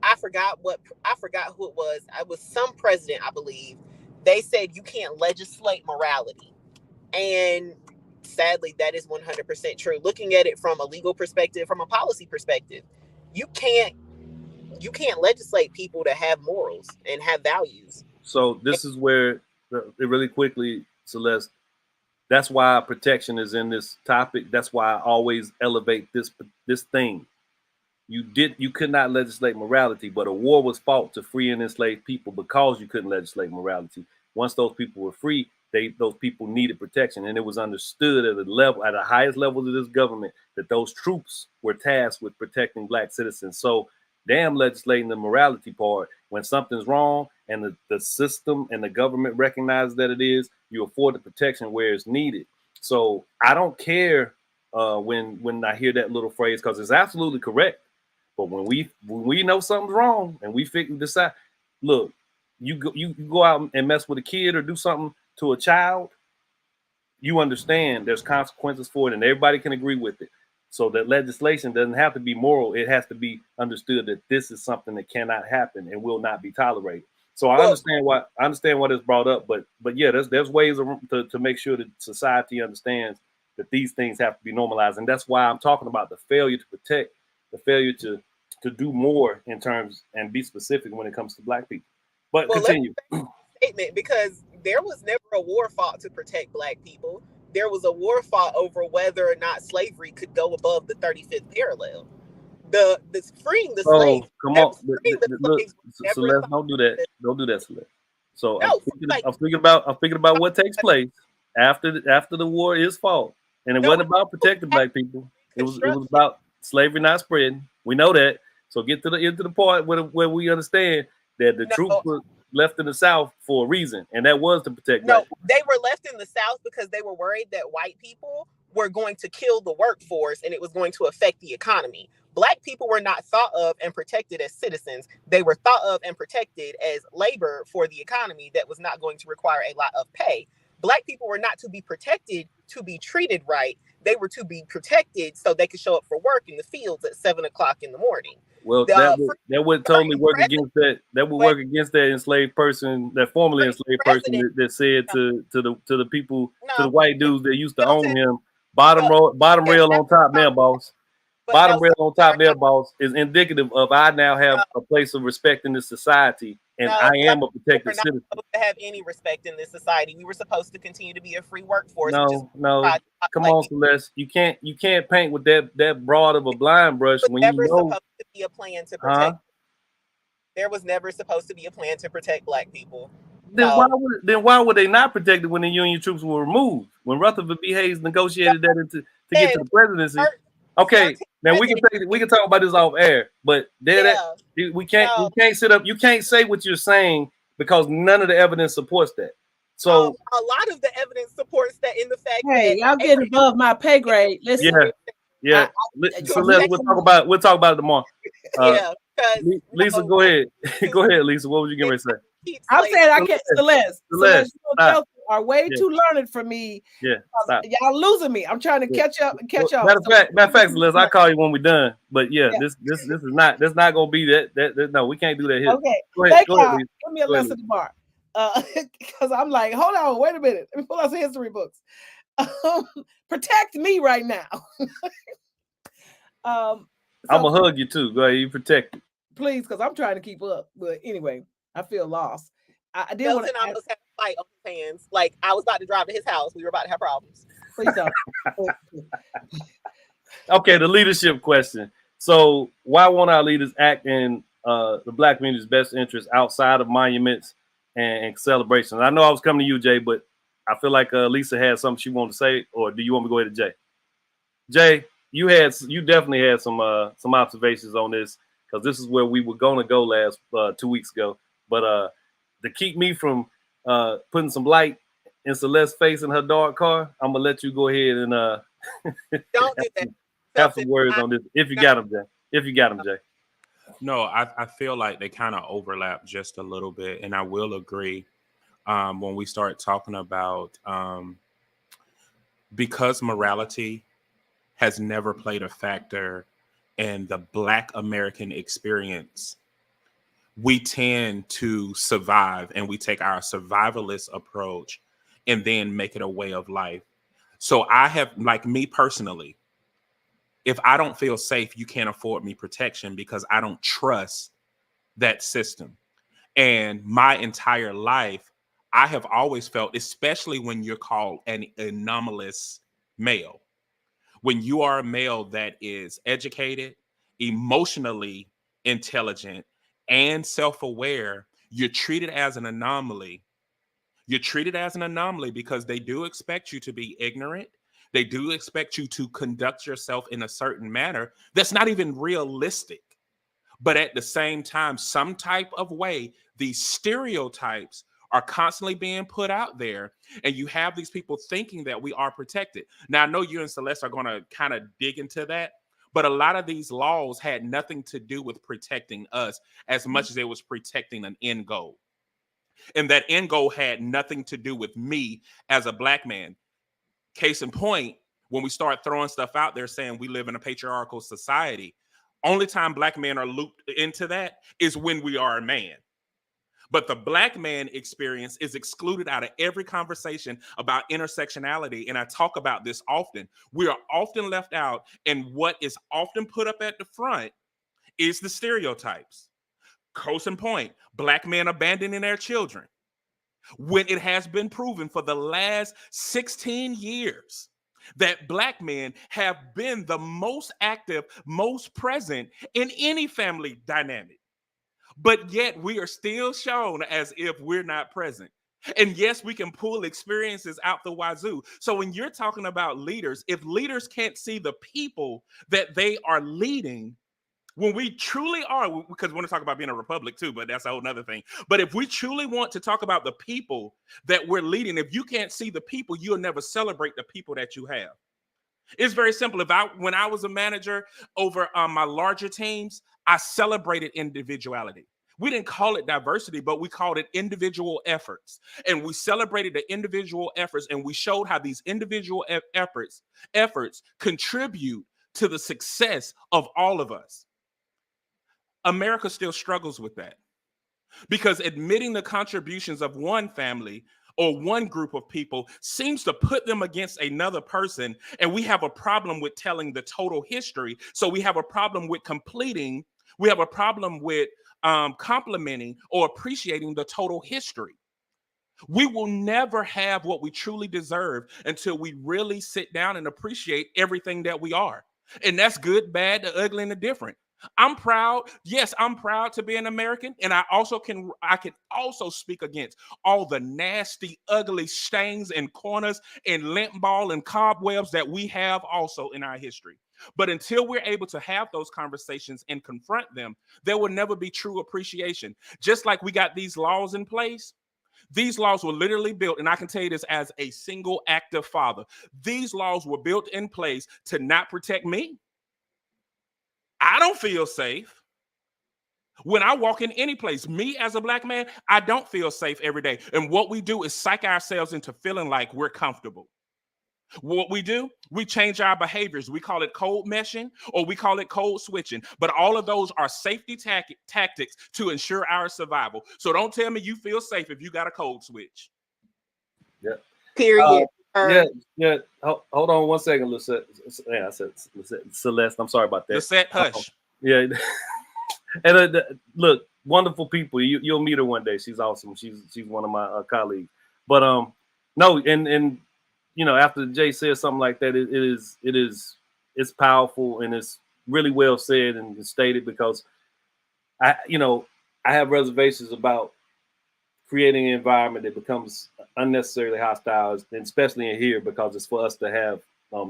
I forgot who it was. I was some president, I believe. They said you can't legislate morality. And sadly, that is 100% true. Looking at it from a legal perspective, from a policy perspective, you can't legislate people to have morals and have values. So this is where, really quickly, Celeste, that's why protection is in this topic. That's why I always elevate this thing. You could not legislate morality, but a war was fought to free and enslave people because you couldn't legislate morality. Once those people were free, those people needed protection, and it was understood at the highest levels of this government that those troops were tasked with protecting Black citizens. So damn legislating the morality part. When something's wrong and the system and the government recognize that it is, you afford the protection where it's needed. So I don't care when I hear that little phrase, because it's absolutely correct. But when we know something's wrong and we decide, look, you go out and mess with a kid or do something to a child, you understand there's consequences for it, and everybody can agree with it. So that legislation doesn't have to be moral. It has to be understood that this is something that cannot happen and will not be tolerated. So I understand why it's brought up, but yeah, there's ways to make sure that society understands that these things have to be normalized, and that's why I'm talking about the failure to protect, the failure to do more in terms and be specific when it comes to Black people. But continue. Statement, because there was never a war fought to protect Black people. There was a war fought over whether or not slavery could go above the 35th parallel. The freeing the slaves. Come on, look, Celeste, don't do that. Don't do that, Celeste. So no, I'm thinking about what takes place after the war is fought, and it wasn't about protecting Black people. It was about slavery not spreading. We know that. So get to the part where we understand that the troops were left in the South for a reason, and that was to protect Black people. They were left in the South because they were worried that white people were going to kill the workforce and it was going to affect the economy. Black people were not thought of and protected as citizens. They were thought of and protected as labor for the economy that was not going to require a lot of pay. Black people were not to be protected to be treated right. They were to be protected so they could show up for work in the fields at 7 o'clock in the morning. Well, that would totally work against that. That would work against that enslaved person, that formerly enslaved person that said to the people, to the white dudes that used to own him, bottom rail on top now, boss. Bottom rail on top there, boss, is indicative of I now have a place of respect in this society, and No, I am Black a protected people are not citizen. supposed to have any respect in this society. We were supposed to continue to be a free workforce. which is No. Come on, Celeste. You can't paint with that broad of a blind brush was when never you know. supposed to be a plan to protect. There was never supposed to be a plan to protect Black people. Then why would they not protect it when the Union troops were removed? When Rutherford B. Hayes negotiated that to get to the presidency. Okay, now we can talk about this off air, but we can't sit up. You can't say what you're saying because none of the evidence supports that. So a lot of the evidence supports that in the fact that y'all getting above my pay grade. Listen, yeah. Celeste, we'll talk about it tomorrow. Lisa, go ahead. Go ahead, Lisa. What was you going to say? I'm saying I can't. Celeste, you are way too learned for me. Yeah, y'all losing me. I'm trying to catch up and catch up. Matter of fact, Celeste, I'll call you when we're done. But this is not gonna be that. No, we can't do that here. Okay, go ahead, Lisa. Give me a lesson tomorrow. Because I'm like, hold on, wait a minute. Let me pull out some history books. Protect me right now. I'm gonna hug you too. Go ahead, you protect me. Please, because I'm trying to keep up. But anyway, I feel lost. I did want to almost have a fight on his hands. Like I was about to drive to his house. We were about to have problems. Please don't. Okay, the leadership question. So why won't our leaders act in the Black community's best interest outside of monuments and celebrations? I know I was coming to you, Jay, but I feel like Lisa had something she wanted to say, or do you want me to go ahead to Jay? Jay, you definitely had some observations on this, because this is where we were going to go last 2 weeks ago. But to keep me from putting some light in Celeste's face in her dark car, I'm gonna let you go ahead and don't do that. Have some words on this if you got them, Jay. If you got them, Jay. No, I feel like they kind of overlap just a little bit, and I will agree when we start talking about because morality has never played a factor in the Black American experience, we tend to survive, and we take our survivalist approach and then make it a way of life. So I have, like me personally, if I don't feel safe, you can't afford me protection because I don't trust that system. And my entire life, I have always felt, especially when you're called an anomalous male, when you are a male that is educated, emotionally intelligent, and self-aware, you're treated as an anomaly. You're treated as an anomaly because they do expect you to be ignorant. They do expect you to conduct yourself in a certain manner that's not even realistic. But at the same time, some type of way, these stereotypes are constantly being put out there, and you have these people thinking that we are protected. Now, I know you and Celeste are going to kind of dig into that, but a lot of these laws had nothing to do with protecting us as much as it was protecting an end goal. And that end goal had nothing to do with me as a Black man. Case in point, when we start throwing stuff out there saying we live in a patriarchal society, only time Black men are looped into that is when we are a man. But the Black man experience is excluded out of every conversation about intersectionality. And I talk about this often. We are often left out. And what is often put up at the front is the stereotypes. Case in point, Black men abandoning their children, when it has been proven for the last 16 years that Black men have been the most active, most present in any family dynamic. But yet we are still shown as if we're not present. And yes, we can pull experiences out the wazoo. So when you're talking about leaders, if leaders can't see the people that they are leading, when we truly are, because we want to talk about being a republic too, but that's a whole nother thing. But if we truly want to talk about the people that we're leading, if you can't see the people, you'll never celebrate the people that you have. It's very simple. When I was a manager over my larger teams, I celebrated individuality. We didn't call it diversity, but we called it individual efforts. And we celebrated the individual efforts, and we showed how these individual efforts contribute to the success of all of us. America still struggles with that, because admitting the contributions of one family or one group of people seems to put them against another person. And we have a problem with telling the total history. So we have a problem with completing. We have a problem with complimenting or appreciating the total history. We will never have what we truly deserve until we really sit down and appreciate everything that we are. And that's good, bad, the ugly, and the different. I'm proud. Yes, I'm proud to be an American. And I can also speak against all the nasty, ugly stains and corners and lint ball and cobwebs that we have also in our history. But until we're able to have those conversations and confront them, there will never be true appreciation. Just like we got these laws in place, these laws were literally built, and I can tell you this as a single active father. These laws were built in place to not protect me. I don't feel safe. When I walk in any place, me as a Black man, I don't feel safe every day. And what we do is psych ourselves into feeling like we're comfortable. What we do, we change our behaviors. We call it code meshing or we call it code switching. But all of those are safety tactics to ensure our survival. So don't tell me you feel safe if you got a code switch. Yeah. Period. Yeah. Hold on one second, Lisette. Yeah, I said Celeste. I'm sorry about that. Lisette, hush. Yeah. And look, wonderful people. You'll meet her one day. She's awesome. She's one of my colleagues. But no, and you know, after Jay says something like that, it's powerful and it's really well said and stated, because I have reservations about creating an environment that becomes unnecessarily hostile, and especially in here, because it's for us to have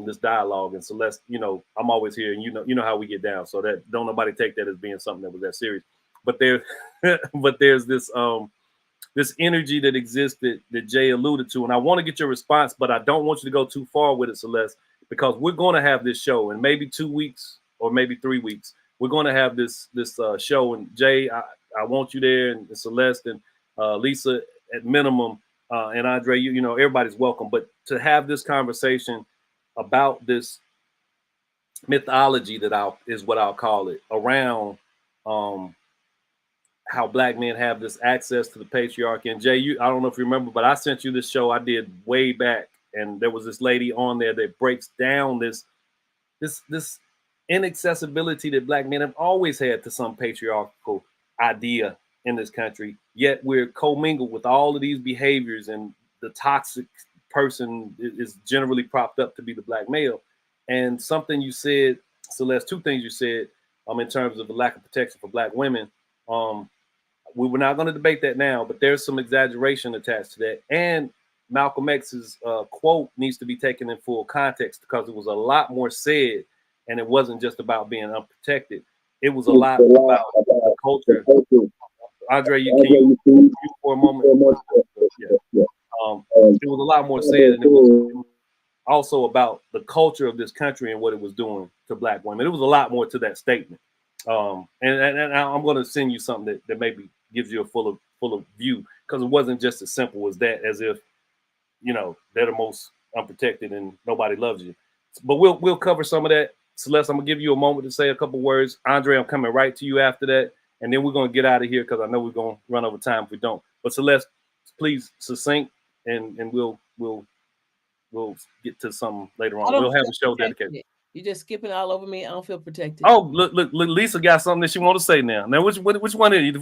this dialogue. And Celeste, I'm always here, and you know how we get down, so that don't nobody take that as being something that was that serious. But there's this energy that exists that Jay alluded to, and I want to get your response, but I don't want you to go too far with it, Celeste, because we're going to have this show in maybe 2 weeks or maybe 3 weeks. We're going to have this show, and Jay, I want you there, and Celeste and Lisa at minimum, and Andre, everybody's welcome. But to have this conversation about this mythology is what I'll call it, around how Black men have this access to the patriarchy. And Jay, I don't know if you remember, but I sent you this show I did way back, and there was this lady on there that breaks down this inaccessibility that Black men have always had to some patriarchal idea in this country. Yet we're commingled with all of these behaviors, and the toxic person is generally propped up to be the Black male. And something you said, Celeste, two things you said in terms of the lack of protection for Black women. We were not going to debate that now, but there's some exaggeration attached to that. And Malcolm X's quote needs to be taken in full context, because it was a lot more said, and it wasn't just about being unprotected. It was a lot about the culture. Andre, can you for a moment? Yeah. It was a lot more said, and it was also about the culture of this country and what it was doing to Black women. It was a lot more to that statement. And I'm going to send you something that maybe gives you a full of view, because it wasn't just as simple as that, as if they're the most unprotected and nobody loves you. But we'll cover some of that. Celeste, I'm gonna give you a moment to say a couple words. Andre, I'm coming right to you after that, and then we're gonna get out of here, because I know we're gonna run over time if we don't. But Celeste, please succinct, and we'll get to something later on. We'll have a show dedicated. You're just skipping all over me. I don't feel protected. Oh, look, Lisa got something that she want to say now. Now, which one is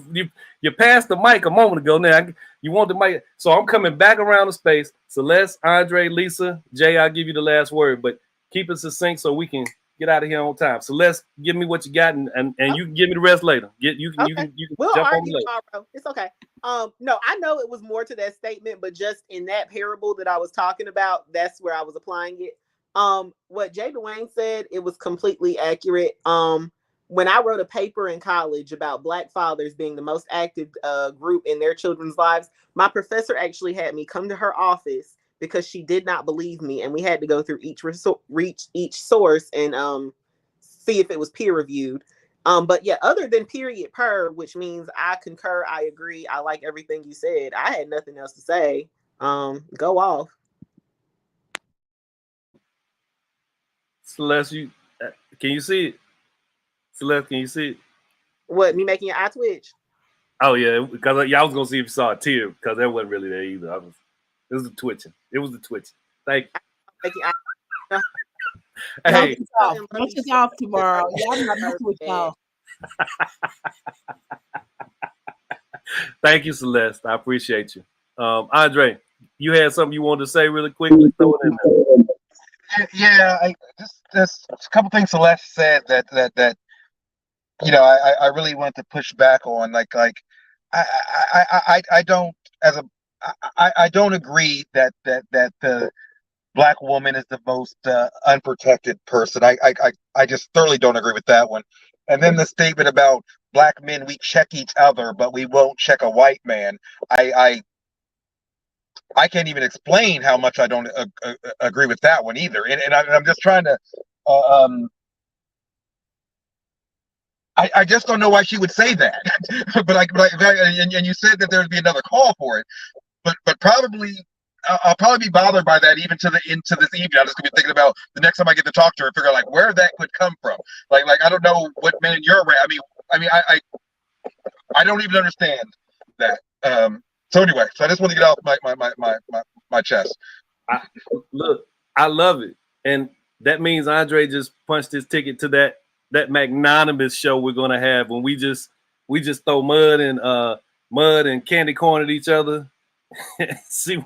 you passed the mic a moment ago. Now you want the mic, so I'm coming back around the space. Celeste, Andre, Lisa, Jay, I'll give you the last word, but keep it succinct so we can get out of here on time. Celeste, give me what you got, and you can give me the rest later. You can we'll jump argue on later. tomorrow. It's okay. No, I know it was more to that statement, but just in that parable that I was talking about, that's where I was applying it. What Jay Dwayne said, it was completely accurate. When I wrote a paper in college about Black fathers being the most active group in their children's lives, my professor actually had me come to her office because she did not believe me, and we had to go through each source and see if it was peer reviewed. But yeah, other than period per, which means I concur, I agree, I like everything you said, I had nothing else to say. Go off. Celeste, can you see it? Celeste, can you see it? What, me making your eye twitch? Oh yeah, because I was gonna see if you saw a tear, because that wasn't really there either. It was the twitching. Thank you. Hey, lunch is off tomorrow. Y'all not messing with y'all. Thank you, Celeste. I appreciate you. Andre, you had something you wanted to say really quickly? Throw it in there. Yeah, I just a couple things Celeste said that I really want to push back on. I don't I don't agree that the black woman is the most unprotected person. I just thoroughly don't agree with that one. And then the statement about black men, we check each other, but we won't check a white man. I can't even explain how much I don't agree with that one either. And I'm just trying to. I just don't know why she would say that. And you said that there would be another call for it, but probably I'll probably be bothered by that even into this evening. I'm just gonna be thinking about the next time I get to talk to her and figure out where that could come from. Like I don't know what man you're around. I don't even understand that. So anyway, so I just want to get off my chest. Look, I love it, and that means Andre just punched his ticket to that magnanimous show we're gonna have when we just throw mud and candy corn at each other. See,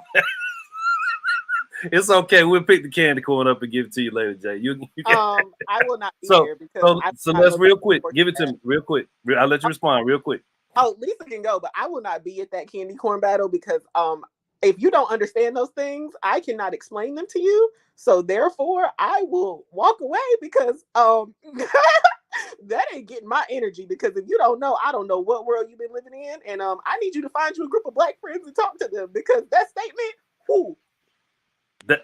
it's okay. We'll pick the candy corn up and give it to you later, Jay. You I will not be here because so let's real quick. Give it to me real quick. I'll let you respond real quick. Oh, Lisa can go, but I will not be at that candy corn battle because if you don't understand those things, I cannot explain them to you. So therefore, I will walk away because that ain't getting my energy. Because if you don't know, I don't know what world you've been living in, and I need you to find you a group of black friends and talk to them because that statement, whoo.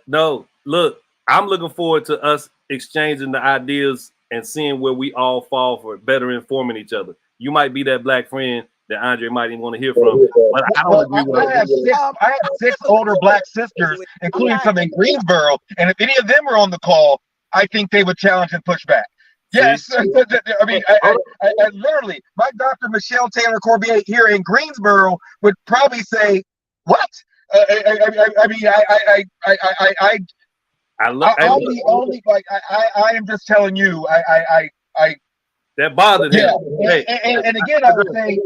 No, look, I'm looking forward to us exchanging the ideas and seeing where we all fall for better informing each other. You might be that black friend that Andre might even want to hear from, but I don't agree with I have six older black sisters, including some in Greensboro, and if any of them were on the call, I think they would challenge and push back. Yes, I mean, I literally, my Dr. Michelle Taylor Corbier here in Greensboro would probably say, "What?" I am just telling you, that bothered him. Hey. And again, I would say,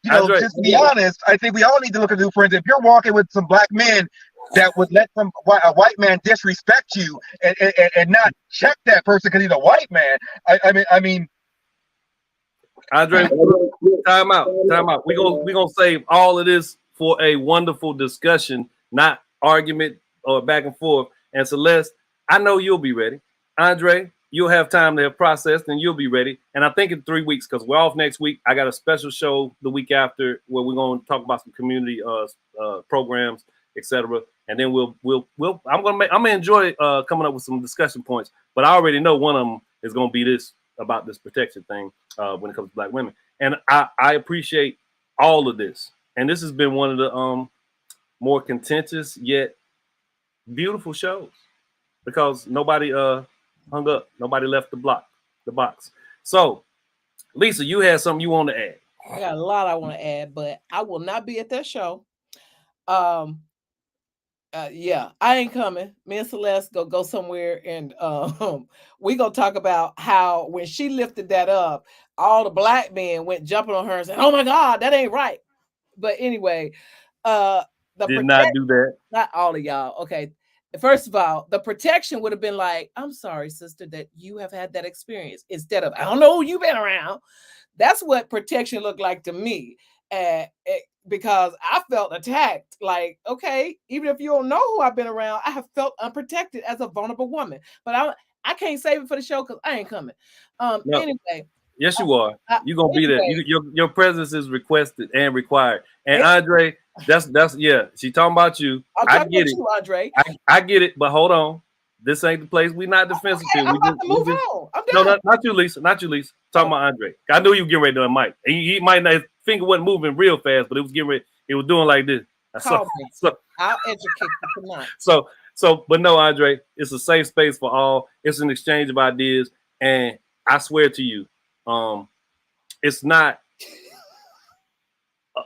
just to be honest, I think we all need to look at new friends. If you're walking with some black men that would let a white man disrespect you and not check that person because he's a white man, I mean, Andre, time out. We're gonna save all of this for a wonderful discussion, not argument or back and forth. And Celeste, I know you'll be ready. Andre, you'll have time to have processed and you'll be ready. And I think in 3 weeks, because we're off next week, I got a special show the week after where we're going to talk about some community programs, etc. And then I'm gonna enjoy coming up with some discussion points. But I already know one of them is gonna be about this protection thing when it comes to black women. And I appreciate all of this. And this has been one of the more contentious yet beautiful shows because nobody hung up, nobody left the box. So, Lisa, you had something you want to add. I got a lot I want to add, but I will not be at that show. Yeah, I ain't coming. Me and Celeste go somewhere, and we gonna talk about how when she lifted that up, all the black men went jumping on her and said, "Oh my God, that ain't right." But anyway, did not do that. Not all of y'all. Okay. First of all, the protection would have been like, "I'm sorry, sister, that you have had that experience," instead of, "I don't know who you've been around." That's what protection looked like to me. Because I felt attacked. Like, okay, even if you don't know who I've been around, I have felt unprotected as a vulnerable woman. But I can't save it for the show because I ain't coming. No. Anyway. Yes, you are. You're gonna be there. Your presence is requested and required. And Andre, that's yeah. She talking about you. I get it, Andre. I get it. But hold on, this ain't the place. We not defensive. Okay, I'm about to move on. I'm done. No, not you, Lisa. Not you, Lisa. Talking about Andre. I knew you were getting ready to do Mike. He might not. His finger wasn't moving real fast, but it was getting ready. It was doing like this. Call me. I'll educate you tonight. But no, Andre, it's a safe space for all. It's an exchange of ideas, and I swear to you, it's not.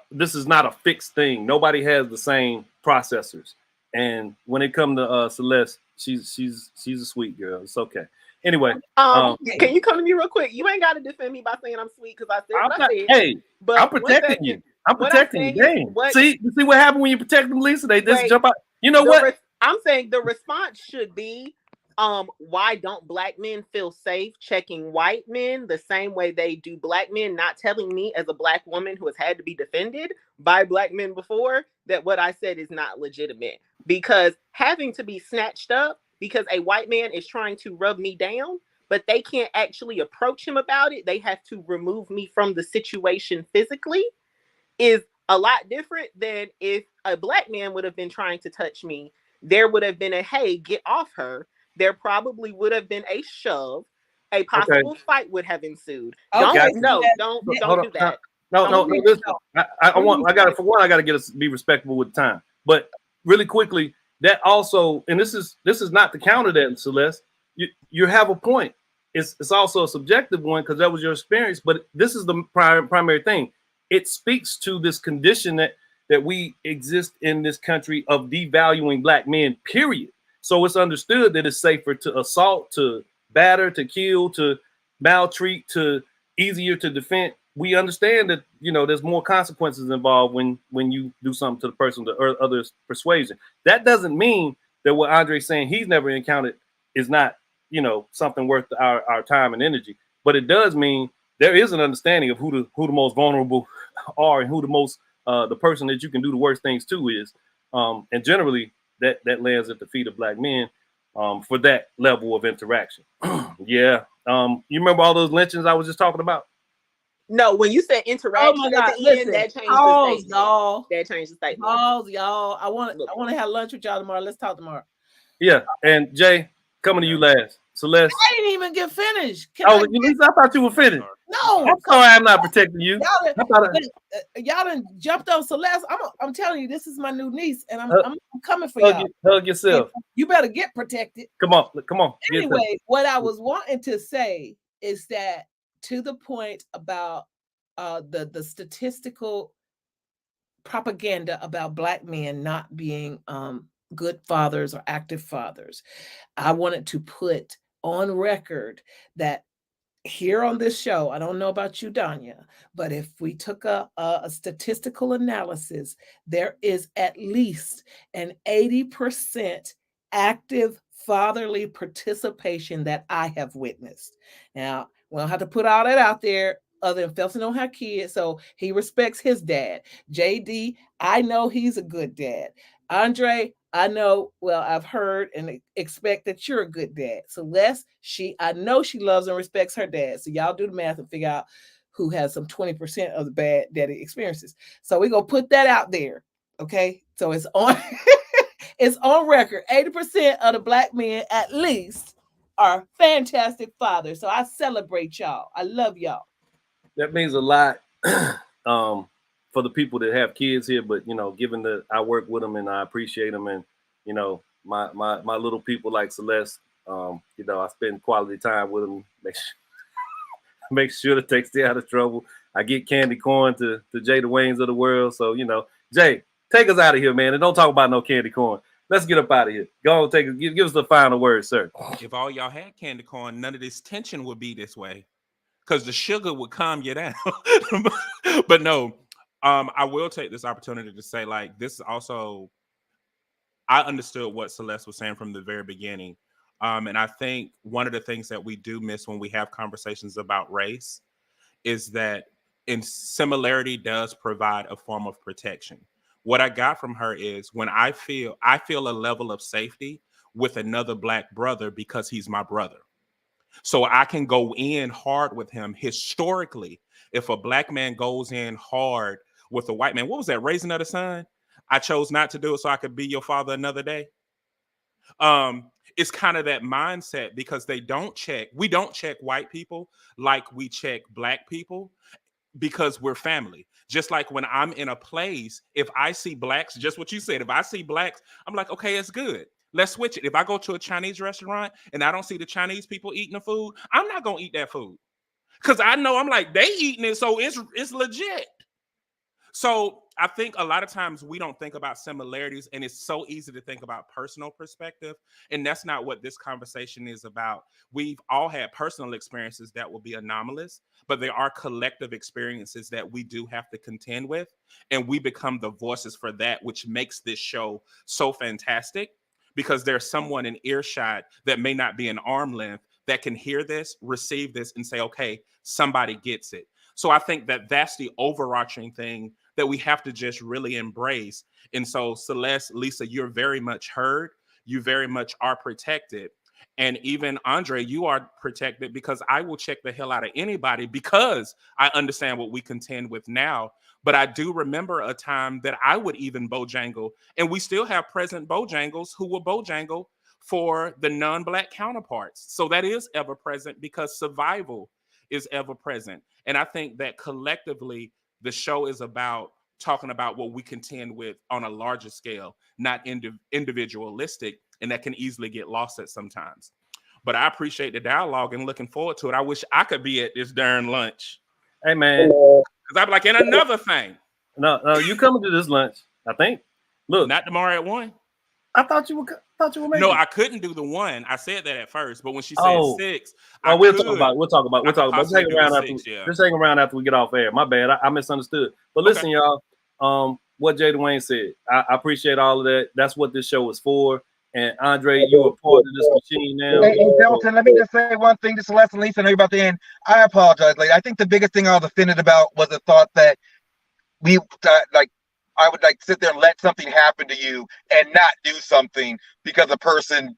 This is not a fixed thing. Nobody has the same processors, and when it comes to Celeste, she's a sweet girl. It's okay. Anyway, can you come to me real quick? You ain't got to defend me by saying I'm sweet because I said what I said. Hey, but I'm protecting you. I'm protecting you. Damn. See what happened when you protect them, Lisa? They just jump out. You know what? I'm saying the response should be, why don't black men feel safe checking white men the same way they do black men, not telling me as a black woman who has had to be defended by black men before that what I said is not legitimate, because having to be snatched up because a white man is trying to rub me down, but they can't actually approach him about it. They have to remove me from the situation physically, is a lot different than if a black man would have been trying to touch me. There would have been a, hey, get off her. There probably would have been a shove. A possible fight would have ensued. Don't do that. No. Listen, I got to be respectable with time. But really quickly, that also, and this is not to counter that, Celeste. You have a point. It's also a subjective one because that was your experience. But this is the primary thing. It speaks to this condition that we exist in this country of devaluing black men, period. So it's understood that it's safer to assault, to batter, to kill, to maltreat, to easier to defend. We understand that, there's more consequences involved when you do something to the person or others' persuasion. That doesn't mean that what Andre's saying he's never encountered is not, something worth our time and energy. But it does mean there is an understanding of who the most vulnerable are and who the person that you can do the worst things to is. And generally that lands at the feet of black men for that level of interaction. Yeah. You remember all those lynchings I was just talking about? No, when you said interaction at the end, that changed the statement. Y'all. That changed the statement. Y'all. I want to have lunch with y'all tomorrow. Let's talk tomorrow. Yeah. And Jay, coming to you last. Celeste. I didn't even get finished. I thought you were finished. No. I'm sorry I'm not protecting you. Y'all done jumped on Celeste. I'm telling you, this is my new niece, and I'm coming for y'all. Hug yourself. You better get protected. Come on. Anyway, what I was wanting to say is that to the point about the statistical propaganda about black men not being good fathers or active fathers, I wanted to put on record that here on this show, I don't know about you, Danya, but if we took a statistical analysis, there is at least an 80% active fatherly participation that I have witnessed. Now, we don't have to put all that out there. Other than Felton don't have kids, so he respects his dad. JD, I know he's a good dad. Andre, I know, I've heard and expect that you're a good dad. Celeste, I know she loves and respects her dad. So y'all do the math and figure out who has some 20% of the bad daddy experiences. So we're going to put that out there. Okay. So it's on, it's on record. 80% of the black men at least are fantastic fathers. So I celebrate y'all. I love y'all. That means a lot for the people that have kids here, but given that I work with them and I appreciate them, and my little people like Celeste, I spend quality time with them. Make sure to take stay out of trouble. I get candy corn to Jay the Waynes of the world. So Jay, take us out of here, man, and don't talk about no candy corn. Let's get up out of here. Go on, give us the final word, sir. If all y'all had candy corn, none of this tension would be this way, because the sugar would calm you down. But no. I will take this opportunity to say, this also, I understood what Celeste was saying from the very beginning. And I think one of the things that we do miss when we have conversations about race is that similarity does provide a form of protection. What I got from her is when I feel a level of safety with another black brother because he's my brother. So I can go in hard with him. Historically, if a black man goes in hard with a white man, what was that, Raising of the Sun? I chose not to do it so I could be your father another day. It's kind of that mindset because we don't check white people like we check black people because we're family. Just like when I'm in a place, if I see blacks, just what you said, if I see blacks, I'm like, okay, it's good. Let's switch it. If I go to a Chinese restaurant and I don't see the Chinese people eating the food, I'm not going to eat that food. Because I know I'm like, they eating it, so it's legit. So I think a lot of times we don't think about similarities, and it's so easy to think about personal perspective. And that's not what this conversation is about. We've all had personal experiences that will be anomalous, but there are collective experiences that we do have to contend with. And we become the voices for that, which makes this show so fantastic, because there's someone in earshot that may not be an arm length that can hear this, receive this, and say, okay, somebody gets it. So I think that that's the overarching thing that we have to just really embrace. And so Celeste, Lisa, you're very much heard. You very much are protected. And even Andre, you are protected, because I will check the hell out of anybody because I understand what we contend with now. But I do remember a time that I would even Bojangle, and we still have present Bojangles who will Bojangle for the non-Black counterparts. So that is ever present, because survival is ever present. And I think that collectively, the show is about talking about what we contend with on a larger scale, not individualistic, and that can easily get lost at sometimes. But I appreciate the dialogue and looking forward to it. I wish I could be at this darn lunch. Hey, man. Because I'm like, and another thing. No, you coming to this lunch, I think. Look. Not tomorrow at 1. I thought you were making. No, I couldn't do the 1. I said that at first, but when she said 6, we'll talk about it. Just hang around after. Just hang around after we get off air. My bad. I misunderstood. But listen, y'all. What Jay Dwayne said, I appreciate all of that. That's what this show is for. And Andre, you're a part of this machine now. Hey, Felton, let me just say one thing to Celeste and Lisa. I know you're about to end. I apologize. Like, I think the biggest thing I was offended about was the thought that I would sit there and let something happen to you and not do something because a person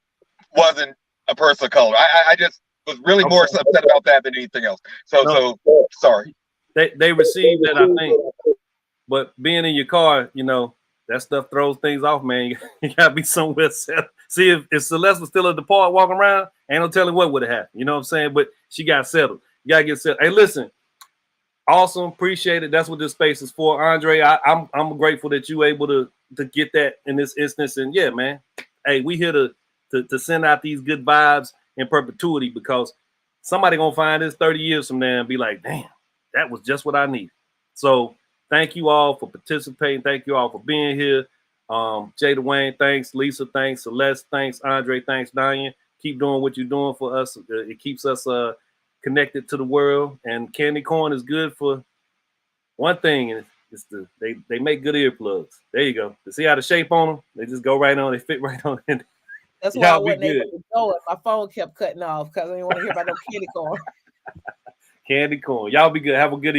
wasn't a person of color. I just was really more upset about that than anything else. So sorry. They received that, I think. But being in your car, that stuff throws things off, man. You gotta be somewhere set. See, if Celeste was still at the park walking around, ain't no telling what would have happened. You know what I'm saying? But she got settled. You gotta get settled. Hey, listen. Awesome, appreciate it. That's what this space is for, Andre. I'm grateful that you able to get that in this instance. And yeah, man. Hey, we here to send out these good vibes in perpetuity, because somebody gonna find this 30 years from now and be like, damn, that was just what I needed. So thank you all for participating. Thank you all for being here. Jay Dwayne, thanks. Lisa, thanks. Celeste, thanks. Andre, thanks. Diane, keep doing what you're doing for us. It keeps us connected to the world. And candy corn is good for one thing, and it's they make good earplugs. There you go. To see how the shape on them, they just go right on. They fit right on in. That's why I wasn't able to go. My phone kept cutting off because I didn't want to hear about no candy corn. Candy corn. Y'all be good. Have a good evening.